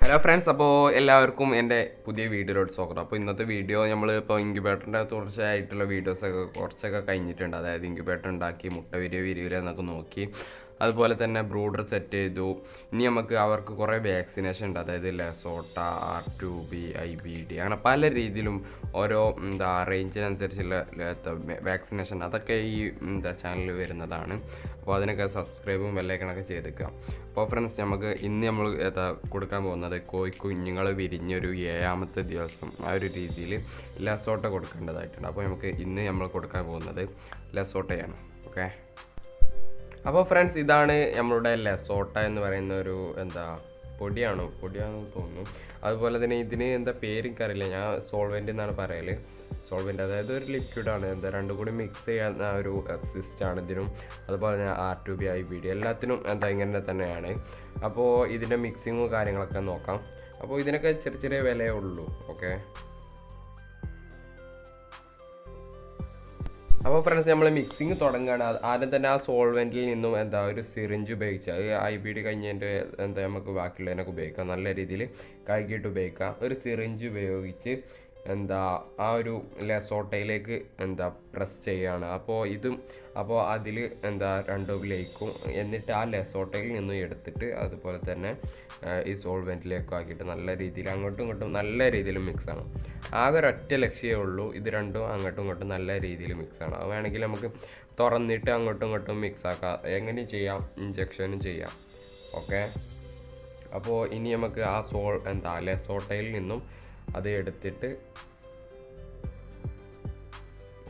Hello friends, അപ്പോൾ എല്ലാവർക്കും എൻ്റെ പുതിയ വീഡിയോയിലോട്ട് സ്വാഗതം. അപ്പോൾ ഇന്നത്തെ വീഡിയോ നമ്മളിപ്പോൾ ഇൻക്യുബേറ്ററിൻ്റെ തുടർച്ചയായിട്ടുള്ള വീഡിയോസൊക്കെ കുറച്ചൊക്കെ കഴിഞ്ഞിട്ടുണ്ട്. അതായത് ഇൻക്യുബേറ്റർ ഉണ്ടാക്കി, മുട്ട വിരിയില്ല എന്നൊക്കെ നോക്കി, അതുപോലെ തന്നെ ബ്രൂഡർ സെറ്റ് ചെയ്തു. ഇനി നമുക്ക് അവർക്ക് കുറേ വാക്സിനേഷൻ ഉണ്ട്. അതായത് ലസോട്ട, R2B, IBD, അങ്ങനെ പല രീതിയിലും ഓരോ റേഞ്ചിനനുസരിച്ചുള്ള വാക്സിനേഷൻ അതൊക്കെ ഈ ചാനലിൽ വരുന്നതാണ്. അപ്പോൾ അതിനൊക്കെ സബ്സ്ക്രൈബും ബെല്ലൈക്കണൊക്കെ ചെയ്തേക്കാം. അപ്പോൾ ഫ്രണ്ട്സ്, ഇന്ന് നമ്മൾ കൊടുക്കാൻ പോകുന്നത് കോഴിക്കുഞ്ഞുങ്ങൾ വിരിഞ്ഞൊരു 7ാമത്തെ ദിവസം ആ ഒരു രീതിയിൽ ലസോട്ട കൊടുക്കേണ്ടതായിട്ടുണ്ട്. അപ്പോൾ ഇന്ന് നമ്മൾ കൊടുക്കാൻ പോകുന്നത് ലസോട്ടയാണ്. ഓക്കെ, അപ്പോൾ ഫ്രണ്ട്സ്, ഇതാണ് നമ്മളുടെ ലസോട്ട എന്ന് പറയുന്ന ഒരു പൊടിയാണെന്ന് തോന്നുന്നു. അതുപോലെ തന്നെ ഇതിന് പേര് എനിക്കറിയില്ല, ഞാൻ സോൾവെൻ്റ് എന്നാണ് പറയൽ. സോൾവെൻ്റ് അതായത് ഒരു ലിക്വിഡാണ്. രണ്ടും കൂടി മിക്സ് ചെയ്യാവുന്ന ഒരു സിസ്റ്റാണ് ഇതിനും. അതുപോലെ തന്നെ R2B, IBD എല്ലാത്തിനും ഇങ്ങനെ തന്നെയാണ്. അപ്പോൾ ഇതിൻ്റെ മിക്സിങ്ങും കാര്യങ്ങളൊക്കെ നോക്കാം. അപ്പോൾ ഇതിനൊക്കെ ചെറിയ ചെറിയ വിലയേ ഉള്ളൂ. ഓക്കെ, അപ്പോൾ ഫ്രണ്ട്സ്, നമ്മൾ മിക്സിങ് തുടങ്ങുകയാണ്. ആദ്യം തന്നെ ആ സോൾവെൻറ്റിൽ നിന്നും ഒരു സിറിഞ്ച് ഉപയോഗിച്ച്, അത് IBD കഴിഞ്ഞതിൻ്റെ നമുക്ക് ബാക്കിയുള്ളതിനൊക്കെ ഉപയോഗിക്കാം. നല്ല രീതിയിൽ കഴുകിയിട്ട് ഉപയോഗിക്കാം. ഒരു സിറിഞ്ച് ഉപയോഗിച്ച് ആ ഒരു ലസോട്ടയിലേക്ക് പ്രസ് ചെയ്യുകയാണ്. അപ്പോൾ അതിൽ 2 ലയിക്കും. എന്നിട്ട് ആ ലസോട്ടയിൽ നിന്നും എടുത്തിട്ട് അതുപോലെ തന്നെ ഈ സോൾവെൻറ്റിലേക്ക് ആക്കിയിട്ട് നല്ല രീതിയിൽ അങ്ങോട്ടും ഇങ്ങോട്ടും നല്ല രീതിയിൽ മിക്സാണ്. ആകെ ഒരൊറ്റ ലക്ഷ്യമേ ഉള്ളൂ, ഇത് രണ്ടും അങ്ങോട്ടും ഇങ്ങോട്ടും നല്ല രീതിയിൽ മിക്സാണ്. അത് വേണമെങ്കിൽ നമുക്ക് തുറന്നിട്ട് അങ്ങോട്ടും ഇങ്ങോട്ടും മിക്സാക്കാം, എങ്ങനെയും ചെയ്യാം, ഇഞ്ചക്ഷനും ചെയ്യാം. ഓക്കെ, അപ്പോൾ ഇനി നമുക്ക് ആ ലസോട്ടയിൽ നിന്നും അത് എടുത്തിട്ട്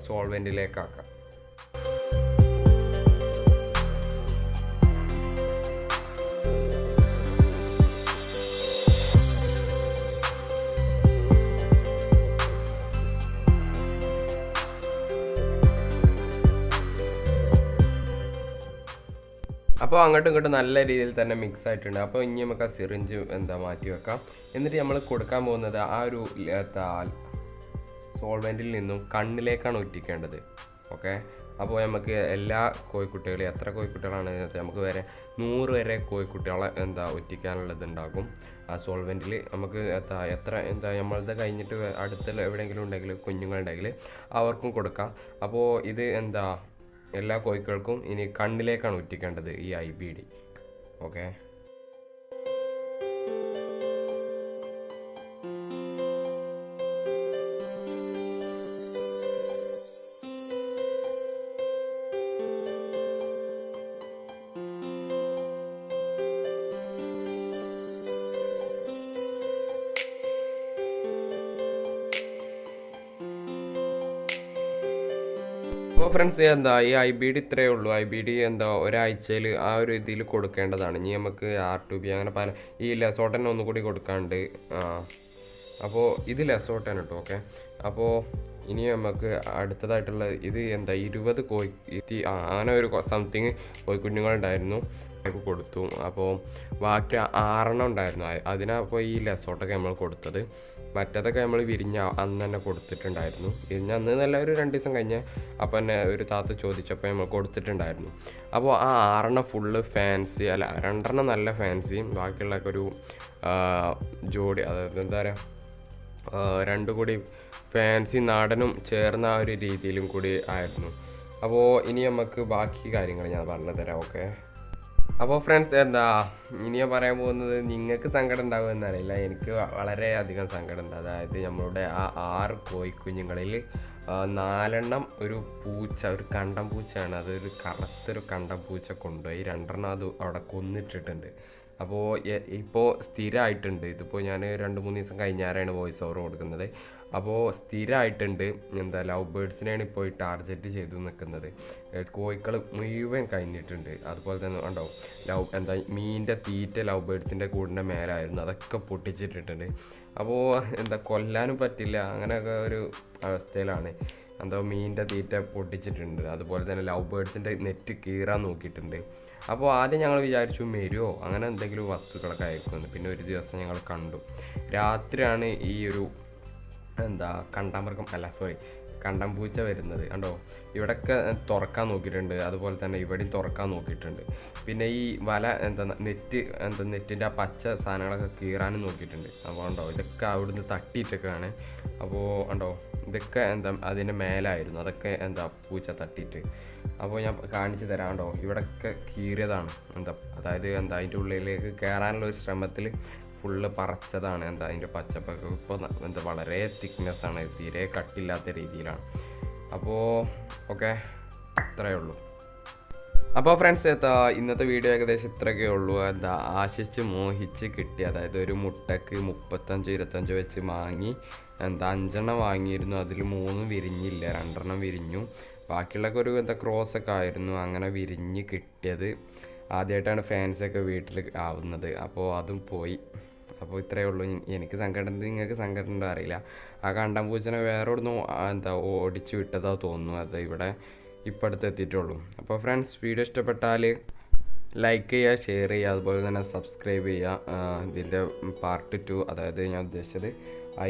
സോൾവെൻറ്റിലേക്കാക്കാം. അപ്പോൾ അങ്ങോട്ടും ഇങ്ങോട്ടും നല്ല രീതിയിൽ തന്നെ മിക്സ് ആയിട്ടുണ്ട്. അപ്പോൾ ഇനി നമുക്ക് ആ സിറിഞ്ച് മാറ്റി വെക്കാം. എന്നിട്ട് നമ്മൾ കൊടുക്കാൻ പോകുന്നത് ആ ഒരു സോൾവെൻറ്റിൽ നിന്നും കണ്ണിലേക്കാണ് ഒറ്റിക്കേണ്ടത്. ഓക്കെ, അപ്പോൾ നമുക്ക് എല്ലാ കോഴിക്കുട്ടികളെയും, എത്ര കോഴിക്കുട്ടികളാണ് നമുക്ക് 100 വരെ കോഴിക്കുട്ടികളെ ഒറ്റിക്കാനുള്ളതുണ്ടാകും ആ സോൾവെൻറ്റിൽ. നമുക്ക് എത്ര നമ്മളത് കഴിഞ്ഞിട്ട് അടുത്തുള്ള എവിടെയെങ്കിലും ഉണ്ടെങ്കിൽ, കുഞ്ഞുങ്ങളുണ്ടെങ്കിൽ അവർക്കും കൊടുക്കാം. അപ്പോൾ ഇത് എല്ലാ കോഴികൾക്കും ഇനി കണ്ണിലേക്കാണ് ഒറ്റിക്കേണ്ടത് ഈ IBD. ഓക്കെ, അപ്പോൾ ഫ്രണ്ട്സ്, ഈ IBD ഇത്രയേ ഉള്ളൂ. IBD ഒരാഴ്ചയിൽ ആ ഒരു ഇതിൽ കൊടുക്കേണ്ടതാണ്. ഇനി നമുക്ക് R2B അങ്ങനെ പല ഈ ലസോട്ടൻ ഒന്നുകൂടി കൊടുക്കാണ്ട്. അപ്പോൾ ഇത് ലസോട്ടൻ കേട്ടോ. ഓക്കെ, അപ്പോൾ ഇനി നമുക്ക് അടുത്തതായിട്ടുള്ള ഇത് 20 അങ്ങനെ ഒരു സംതിങ് കോഴിക്കുഞ്ഞുങ്ങളുണ്ടായിരുന്നു, ഒക്കെ കൊടുത്തു. അപ്പോൾ ബാക്കി 6 ഉണ്ടായിരുന്നു. അതിനപ്പോൾ ഈ ലസോട്ടൊക്കെ നമ്മൾ കൊടുത്തത്. മറ്റതൊക്കെ നമ്മൾ അന്ന് തന്നെ കൊടുത്തിട്ടുണ്ടായിരുന്നു. അന്ന് നല്ല ഒരു 2 ദിവസം കഴിഞ്ഞ് അപ്പം തന്നെ ഒരു താത്ത ചോദിച്ചപ്പോൾ നമ്മൾ കൊടുത്തിട്ടുണ്ടായിരുന്നു. അപ്പോൾ ആ 6 ഫുള്ള് ഫാൻസി, അല്ല 2 നല്ല ഫാൻസിയും ബാക്കിയുള്ളൊക്കെ ഒരു ജോഡി, അതായത് 2 കൂടി ഫാൻസി നാടനും ചേർന്ന ആ ഒരു രീതിയിലും കൂടി ആയിരുന്നു. അപ്പോൾ ഇനി നമുക്ക് ബാക്കി കാര്യങ്ങൾ ഞാൻ പറഞ്ഞു തരാം. ഓക്കെ, അപ്പോൾ ഫ്രണ്ട്സ്, ഇനി ഞാൻ പറയാൻ പോകുന്നത് നിങ്ങൾക്ക് സങ്കടം ഉണ്ടാകുമെന്നറിയില്ല, എനിക്ക് വളരെയധികം സങ്കടമുണ്ട്. അതായത് നമ്മളുടെ ആ 6 കോഴിക്കുഞ്ഞുങ്ങളിൽ 4 ഒരു പൂച്ച, ഒരു കണ്ടം പൂച്ചയാണ്. അതൊരു കറുത്തൊരു കണ്ടം പൂച്ച കൊണ്ടുപോയി 2 അത് അവിടെ കൊന്നിട്ടിട്ടുണ്ട്. അപ്പോൾ ഇപ്പോൾ സ്ഥിരമായിട്ടുണ്ട്. ഇതിപ്പോൾ ഞാൻ 2-3 ദിവസം കഴിഞ്ഞാറാണ് വോയിസ് ഓവർ കൊടുക്കുന്നത്. അപ്പോൾ സ്ഥിരമായിട്ടുണ്ട്. ലവ് ബേഡ്സിനെയാണ് ഇപ്പോൾ ടാർഗറ്റ് ചെയ്ത് നിൽക്കുന്നത്. കോഴികൾ മുഴുവൻ കഴിഞ്ഞിട്ടുണ്ട്. അതുപോലെ തന്നെ ഉണ്ടാവും മീനിൻ്റെ തീറ്റ ലവ് ബേഡ്സിൻ്റെ കൂടിൻ്റെ മേലായിരുന്നു, അതൊക്കെ പൊട്ടിച്ചിട്ടിട്ടുണ്ട്. അപ്പോൾ കൊല്ലാനും പറ്റില്ല, അങ്ങനെയൊക്കെ ഒരു അവസ്ഥയിലാണ്. മീനിൻ്റെ തീറ്റ പൊട്ടിച്ചിട്ടുണ്ട്. അതുപോലെ തന്നെ ലവ് ബേഡ്സിൻ്റെ നെറ്റ് കീറാൻ നോക്കിയിട്ടുണ്ട്. അപ്പോൾ ആദ്യം ഞങ്ങൾ വിചാരിച്ചു മെരുവോ അങ്ങനെ എന്തെങ്കിലും വസ്തുക്കളൊക്കെ അയക്കുമെന്ന്. പിന്നെ ഒരു ദിവസം ഞങ്ങൾ കണ്ടു, രാത്രിയാണ് ഈ ഒരു കണ്ടാമൃഗം കണ്ടം പൂച്ച വരുന്നത് കണ്ടോ. ഇവിടെയൊക്കെ തുറക്കാൻ നോക്കിയിട്ടുണ്ട്, അതുപോലെ തന്നെ ഇവിടെയും തുറക്കാൻ നോക്കിയിട്ടുണ്ട്. പിന്നെ ഈ വല നെറ്റിൻ്റെ ആ പച്ച സാധനങ്ങളൊക്കെ കീറാനും നോക്കിയിട്ടുണ്ട്. അപ്പോൾ കണ്ടോ ഇതൊക്കെ അവിടുന്ന് തട്ടിയിട്ടൊക്കെയാണ്. അപ്പോൾ കണ്ടോ ഇതൊക്കെ അതിൻ്റെ മേലായിരുന്നു, അതൊക്കെ പൂച്ച തട്ടിയിട്ട്. അപ്പോൾ ഞാൻ കാണിച്ചു തരാം. കണ്ടോ ഇവിടെയൊക്കെ കീറിയതാണ്. അതായത് അതിൻ്റെ ഉള്ളിലേക്ക് കയറാനുള്ള ഒരു ശ്രമത്തിൽ ഫുള്ള് പറച്ചതാണ്. അതിൻ്റെ പച്ചപ്പൊക്കെ ഇപ്പോൾ വളരെ തിക്നെസ്സാണ്, തീരെ കട്ടില്ലാത്ത രീതിയിലാണ്. അപ്പോൾ ഓക്കെ, ഇത്രയേ ഉള്ളൂ. അപ്പോൾ ഫ്രണ്ട്സ് ഇന്നത്തെ വീഡിയോ ഏകദേശം ഇത്രയൊക്കെ ഉള്ളൂ. ആശിച്ച് മോഹിച്ച് കിട്ടി. അതായത് ഒരു മുട്ടക്ക് 35-25 വെച്ച് വാങ്ങി 5 വാങ്ങിയിരുന്നു. അതിൽ 3 വിരിഞ്ഞില്ല, 2 വിരിഞ്ഞു. ബാക്കിയുള്ളൊക്കെ ഒരു ക്രോസൊക്കെ ആയിരുന്നു. അങ്ങനെ വിരിഞ്ഞ് കിട്ടിയത് ആദ്യമായിട്ടാണ് ഫാൻസൊക്കെ വീട്ടിൽ ആവുന്നത്. അപ്പോൾ അതും പോയി. അപ്പോൾ ഇത്രയേ ഉള്ളൂ. എനിക്ക് സങ്കടം, നിങ്ങൾക്ക് സങ്കടം ഉണ്ടോ അറിയില്ല. ആ കണ്ടം പൂച്ചനെ വേറെ ഒന്നും ഓടിച്ചു വിട്ടതാ തോന്നുന്നു. അത് ഇവിടെ ഇപ്പം അടുത്ത് എത്തിയിട്ടുള്ളൂ. അപ്പോൾ ഫ്രണ്ട്സ്, വീഡിയോ ഇഷ്ടപ്പെട്ടാൽ ലൈക്ക് ചെയ്യുക, ഷെയർ ചെയ്യുക, അതുപോലെ തന്നെ സബ്സ്ക്രൈബ് ചെയ്യുക. ഇതിൻ്റെ പാർട്ട് 2, അതായത് ഞാൻ ഉദ്ദേശിച്ചത്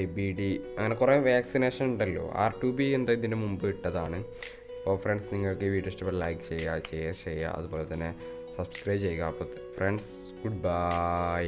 IBD അങ്ങനെ കുറേ വാക്സിനേഷൻ ഉണ്ടല്ലോ. R2B ഇതിൻ്റെ മുമ്പ് ഇട്ടതാണ്. അപ്പോൾ ഫ്രണ്ട്സ്, നിങ്ങൾക്ക് ഈ വീഡിയോ ഇഷ്ടപ്പെട്ടാൽ ലൈക്ക് ചെയ്യുക, ഷെയർ ചെയ്യുക, അതുപോലെ തന്നെ സബ്സ്ക്രൈബ് ചെയ്യുക. അപ്പോൾ ഫ്രണ്ട്സ്, ഗുഡ് ബൈ.